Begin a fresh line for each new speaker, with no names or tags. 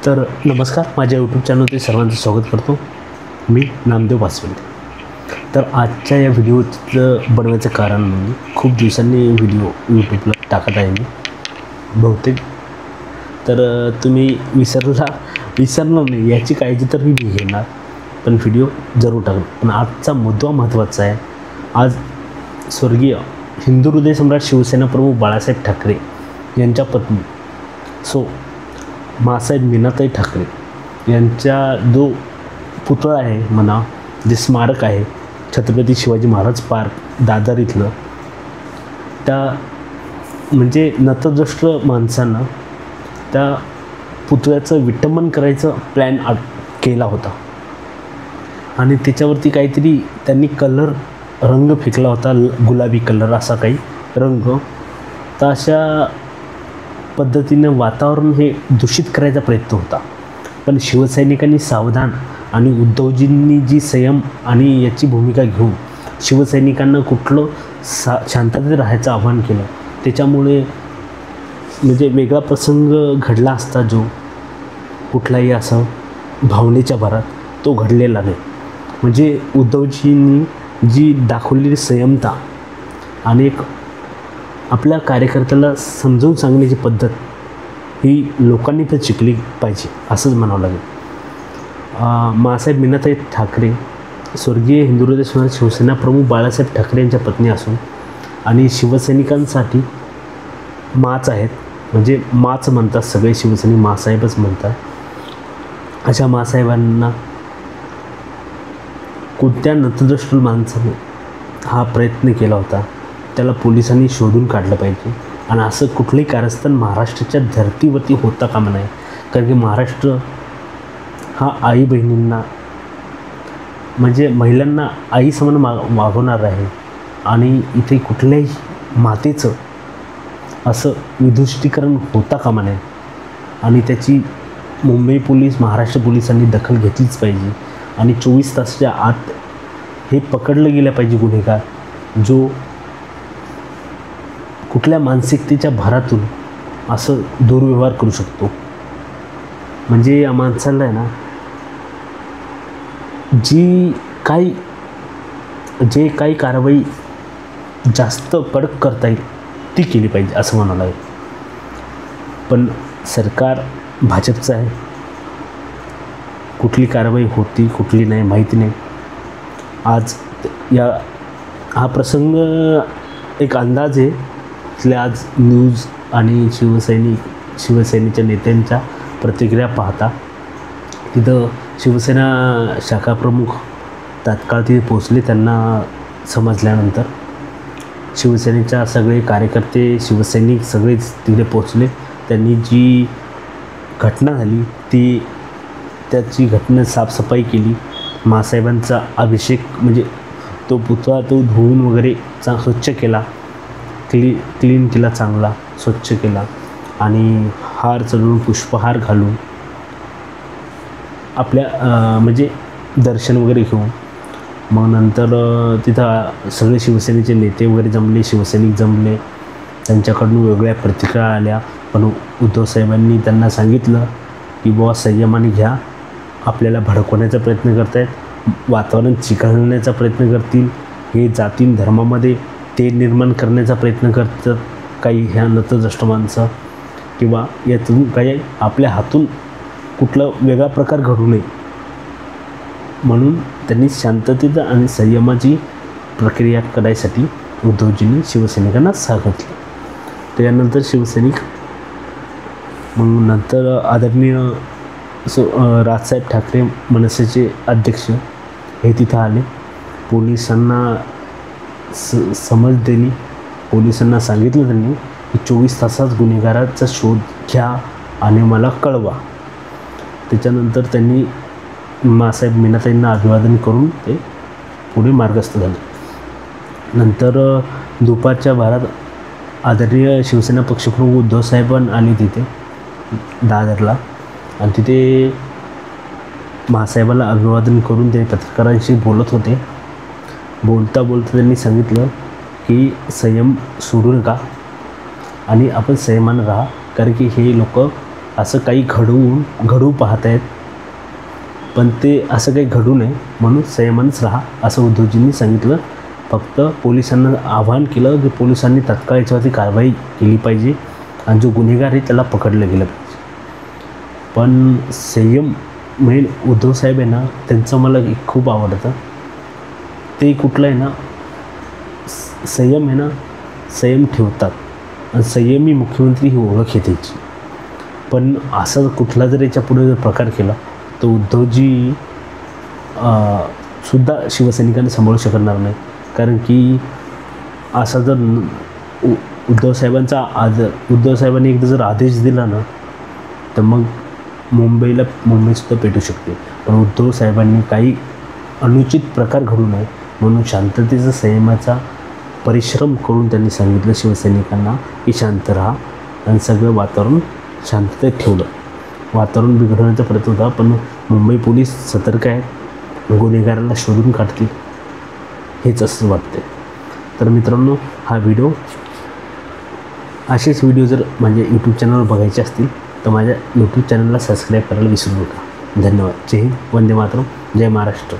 तर नमस्कार, माझ्या यूट्यूब चॅनलवरती सर्वांचं स्वागत करतो. मी नामदेव वासवंत. तर आजच्या या व्हिडिओचं बनवायचं कारण म्हणजे खूप दिवसांनी व्हिडिओ यूट्यूबला टाकत आहे मी बहुतेक. तर तुम्ही विसरणार नाही याची काळजी तर मी घेणार, पण व्हिडिओ जरूर टाकणार. पण आजचा मुद्दा महत्त्वाचा आहे. आज स्वर्गीय हिंदू हृदय सम्राट शिवसेना प्रमुख बाळासाहेब ठाकरे यांच्या पत्नी मासाहेब मीनाताई ठाकरे यांचा जो पुतळा आहे म्हणा, जे स्मारक आहे छत्रपती शिवाजी महाराज पार्क दादर इथलं, त्या म्हणजे नतद्रष्ट माणसांना त्या पुतळ्याचं विटंबन करायचं प्लॅन केला होता आणि त्याच्यावरती काहीतरी त्यांनी रंग फेकला होता, गुलाबी कलर असा काही रंग. तर अशा पद्धतीनं वातावरण हे दूषित करायचा प्रयत्न होता. पण शिवसैनिकांनी सावधान आणि उद्धवजींनी जी संयम आणि याची भूमिका घेऊन शिवसैनिकांना कुठलं शांततेत राहायचं आवाहन केलं. त्याच्यामुळे म्हणजे वेगळा प्रसंग घडला असता, जो कुठलाही असं भावनेच्या भरात तो घडलेला नाही. म्हणजे उद्धवजींनी जी दाखवलेली संयमता आणि एक आपल्या कार्यकर्त्याला समजावून सांगण्याची पद्धत ही लोकांनी पण शिकली पाहिजे असंच म्हणावं लागेल. मासाहेब मीनाताई ठाकरे स्वर्गीय हिंदू हृदय सम्राट शिवसेना प्रमुख बाळासाहेब ठाकरे यांच्या पत्नी असून आणि शिवसैनिकांसाठी माच आहेत. म्हणजे माच म्हणतात, सगळे शिवसैनिक मासाहेबच म्हणतात. अशा मासाहेबांना कोणत्या नतद्रष्ट माणसाने हा प्रयत्न केला होता, त्याला पोलिसांनी शोधून काढलं पाहिजे. आणि असं कुठलंही कारस्थान महाराष्ट्राच्या धर्तीवरती होता कामा नये. कारण की महाराष्ट्र हा आई बहिणींना म्हणजे महिलांना आई समान वागवणार आहे आणि इथे कुठल्याही मातेचं असं विदुष्टीकरण होता कामा नये. आणि त्याची मुंबई पोलीस, महाराष्ट्र पोलिसांनी दखल घेतलीच पाहिजे आणि 24 तासाच्या आत हे पकडलं गेलं पाहिजे गुन्हेगार, जो कुठल्या मानसिकतेच्या भरातून असं दुर्व्यवहार करू शकतो. म्हणजे या माणसाला आहे ना, जे काही कारवाई जास्त कडक करता येईल ती केली पाहिजे असं म्हणावं लागेल. पण सरकार भाजपचं आहे, कुठली कारवाई होती कुठली नाही माहिती नाही. आज हा प्रसंग एक अंदाज आहे. इथले आज न्यूज आणि शिवसेनेच्या नेत्यांच्या प्रतिक्रिया पाहता तिथं शिवसेना शाखा प्रमुख तात्काळ तिथे पोचले. त्यांना समजल्यानंतर शिवसेनेच्या सगळे कार्यकर्ते, शिवसैनिक सगळेच तिथे पोचले. त्यांनी जी घटना झाली त्याची घटना साफसफाई केली. मासाहेबांचा अभिषेक म्हणजे तो पुतळा तो धुवून वगैरे स्वच्छ केला, क्लीन केला, चांगला स्वच्छ केला आणि हार चढवून पुष्पहार घालून आपल्या म्हणजे दर्शन वगैरे घेऊन मग नंतर तिथं सगळे शिवसेनेचे नेते वगैरे जमले, शिवसैनिक जमले. त्यांच्याकडून वेगळ्या प्रतिक्रिया आल्या. पण उद्धवसाहेबांनी त्यांना सांगितलं की बुवा संयमाने घ्या, आपल्याला भडकवण्याचा प्रयत्न करतायत, वातावरण चिघळण्याचा प्रयत्न करतील, हे जाती धर्मामध्ये ते निर्माण करण्याचा प्रयत्न करतात काही ह्या नतद्रष्ट माणसं, किंवा यातून काही आपल्या हातून कुठला वेगळा प्रकार घडू नये म्हणून त्यांनी शांततेचा आणि संयमाची प्रक्रिया करायसाठी उद्धवजींनी शिवसैनिकांना सांगितले. त्यानंतर शिवसैनिक मग नंतर आदरणीय राजसाहेब ठाकरे मनसेचे अध्यक्ष हे तिथं आले. पोलिसांना समज दिली. पोलिसांना सांगितलं त्यांनी की 24 तासात गुन्हेगाराचा शोध घ्या आणि मला कळवा. त्याच्यानंतर त्यांनी मासाहेब मीनाताईंना अभिवादन करून ते पुढे मार्गस्थ झाले. नंतर दुपारच्या भारात आदरणीय शिवसेना पक्षप्रमुख उद्धवसाहेबांनी आले तिथे दादरला आणि तिथे मासाहेबाला अभिवादन करून ते पत्रकारांशी बोलत होते. बोलता त्यांनी सांगितलं की संयम सोडू नका आणि आपण संयमानं राहा, कारण की हे लोक असं काही घडू पाहत आहेत, पण ते असं काही घडू नये म्हणून संयमानच राहा असं उद्धवजींनी सांगितलं. फक्त पोलिसांना आवाहन केलं की पोलिसांनी तात्काळ याच्यावरती कारवाई केली पाहिजे आणि जो गुन्हेगार आहे त्याला पकडलं गेलं पाहिजे. पण संयम मेन उद्धवसाहेब आहे ना, त्यांचं मला खूप आवडतं. ते कुठलं आहे ना, संयम आहे ना, संयम ठेवतात आणि संयमी मुख्यमंत्री ही ओळख आहे त्याची. पण असं कुठला जर याच्या पुढे जर प्रकार केला तर उद्धवजी सुद्धा शिवसैनिकांना सांभाळू शकणार नाही. कारण की असा जर उद्धवसाहेबांनी एकदा जर आदेश दिला ना तर मग मुंबईसुद्धा पेटू शकते. पण उद्धवसाहेबांनी काही अनुचित प्रकार घडू नये म्हणून शांततेचा संयमाचा परिश्रम करून त्यांनी सांगितलं शिवसैनिकांना की शांत राहा आणि सगळं वातावरण शांततेत ठेवलं. वातावरण बिघडवण्याचा प्रयत्न होता, पण मुंबई पोलीस सतर्क आहेत, गुन्हेगाराला शोधून काढतील हेच असं वाटते. तर मित्रांनो, हा व्हिडिओ असेच व्हिडिओ जर माझ्या यूट्यूब चॅनलवर बघायचे असतील तर माझ्या यूट्यूब चॅनलला सबस्क्राईब करायला विसरू नका. धन्यवाद. जय हिंद, वंदे मातरम, जय महाराष्ट्र.